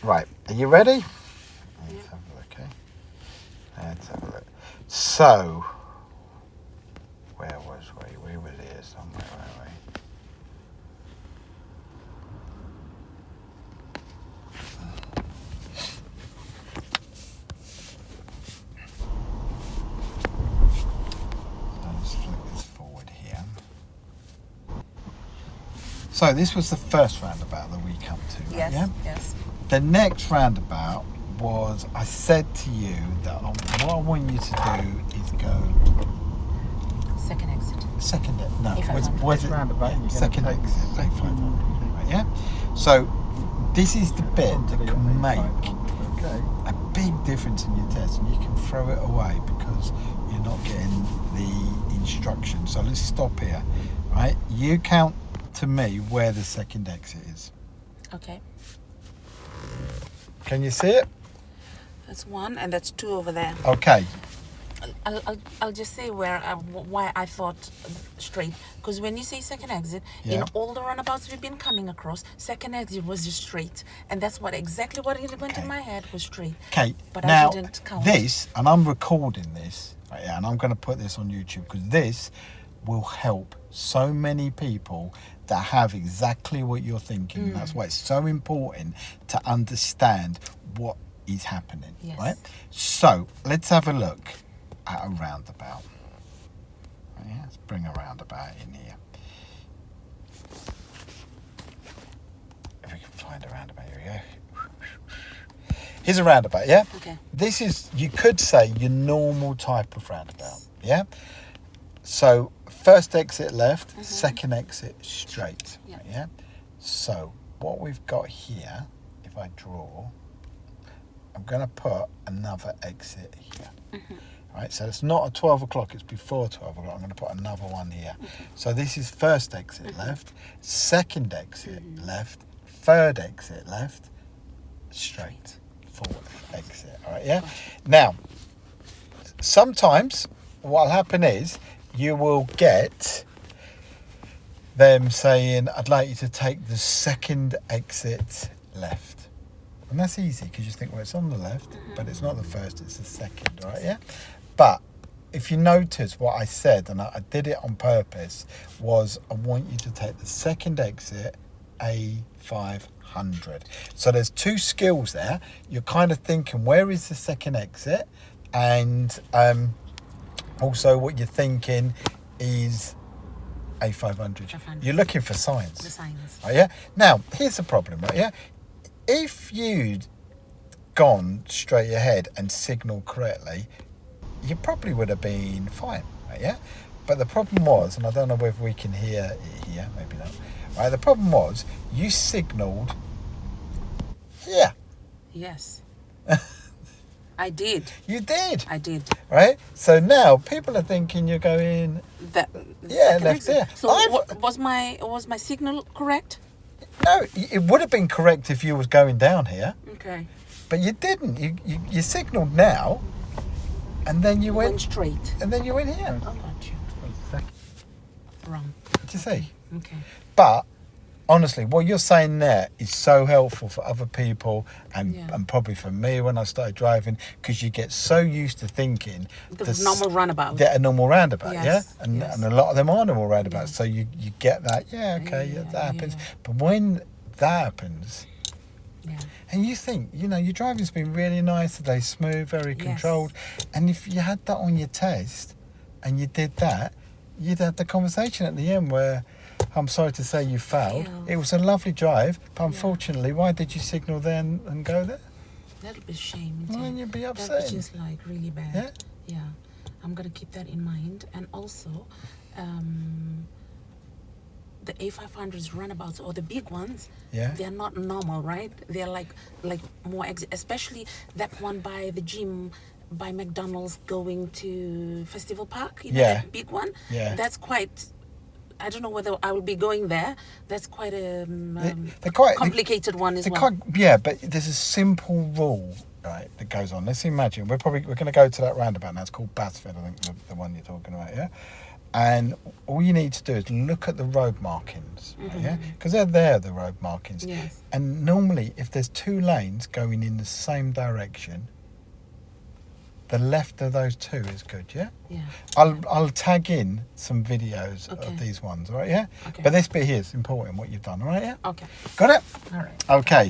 Right, are you ready? Let's have a look, okay? Let's have a look. So, where was we? We were here somewhere, weren't we? Let's flip this forward here. So this was the first roundabout that we come to, right? Yes, Yeah? yes. The next roundabout was, I said to you that what I want you to do is go Second exit. second, no, A500. was it Roundabout, you're second gonna take exit, the second- A500, right, yeah? So this is the bit that can make Okay. a big difference in your test, and you can throw it away because you're not getting the instructions. So let's stop here, right? You count to me where the second exit is. Okay. Can you see it? That's one, and that's two over there. Okay. I'll just say why I thought straight, because when you say second exit, Yeah. in all the runabouts we've been coming across, second exit was just straight, and that's exactly what it went in my head was straight. Okay, But now I didn't count. this, and I'm recording this, right, yeah, and I'm going to put this on YouTube because this will help so many people that have exactly what you're thinking. And that's why it's so important to understand what is happening, Yes. right? So let's have a look at a roundabout. Right, yeah, let's bring a roundabout in here. If we can find a roundabout, here we go. Here's a roundabout, yeah? Okay. This is, you could say, your normal type of roundabout, yeah? So, first exit left, second exit straight, Yeah. yeah? So, what we've got here, if I draw, I'm going to put another exit here. Right, so it's not at 12 o'clock, it's before 12 o'clock. I'm going to put another one here. So this is first exit left, second exit left, third exit left, straight, fourth exit. All right, yeah? Now, sometimes what'll happen is you will get them saying, I'd like you to take the second exit left. And that's easy because you think, well, it's on the left, but it's not the first, it's the second, right? Yeah. But if you notice what I said, and I did it on purpose, was I want you to take the second exit, A500. So there's two skills there. You're kind of thinking, where is the second exit? And also what you're thinking is A500. You're looking for signs. The signs. Oh, yeah. Now, here's the problem, right? Yeah. If you'd gone straight ahead and signalled correctly, you probably would have been fine, right? Yeah. But the problem was, and I don't know whether we can hear it here, maybe not. Right. The problem was you signalled here. Yes. I did. You did. I did. Right. So now people are thinking you're going. That. Yeah, second left exit. there. So was my signal correct? No, it would have been correct if you was going down here, Okay. but you didn't. You signalled now, and then you Went went, straight. and then you went here. Oh, got you. Wrong. Did you see? Okay. But honestly, what you're saying there is so helpful for other people and Yeah. and probably for me when I started driving, because you get so used to thinking The normal runabout. they're a normal roundabout, Yes, yeah, and yes. and a lot of them are normal roundabouts. Yeah. So you get that, yeah, okay, Yeah, that happens. yeah. But when that happens, Yeah. and you think, your driving's been really nice today, smooth, very Yes. controlled, and if you had that on your test and you did that, you'd have the conversation at the end where, I'm sorry to say you failed. Failed. It was a lovely drive, but unfortunately, why did you signal there and go there? That'll be a shame. Well, isn't then it? you'd be That'd upset. be just like really bad. Yeah? Yeah. I'm gonna keep that in mind. And also, the A500s runabouts or the big ones, Yeah. they're not normal, right? They're like more, especially that one by the gym, by McDonald's going to Festival Park. Yeah. That big one. Yeah. That's quite. I don't know whether I will be going there. That's quite a They're quite complicated one as they're well. quite, yeah, but there's a simple rule, right, that goes on. Let's imagine we're going to go to that roundabout now. It's called Basford, I think, the one you're talking about, yeah. And all you need to do is look at the road markings, yeah, because they're there, the road markings. Yes. And normally, if there's two lanes going in the same direction, the left of those two is good, yeah? Yeah. I'll tag in some videos Okay. of these ones, all right, yeah? Okay. But this bit here is important, what you've done, all right, yeah? Okay. Got it? All right. Okay.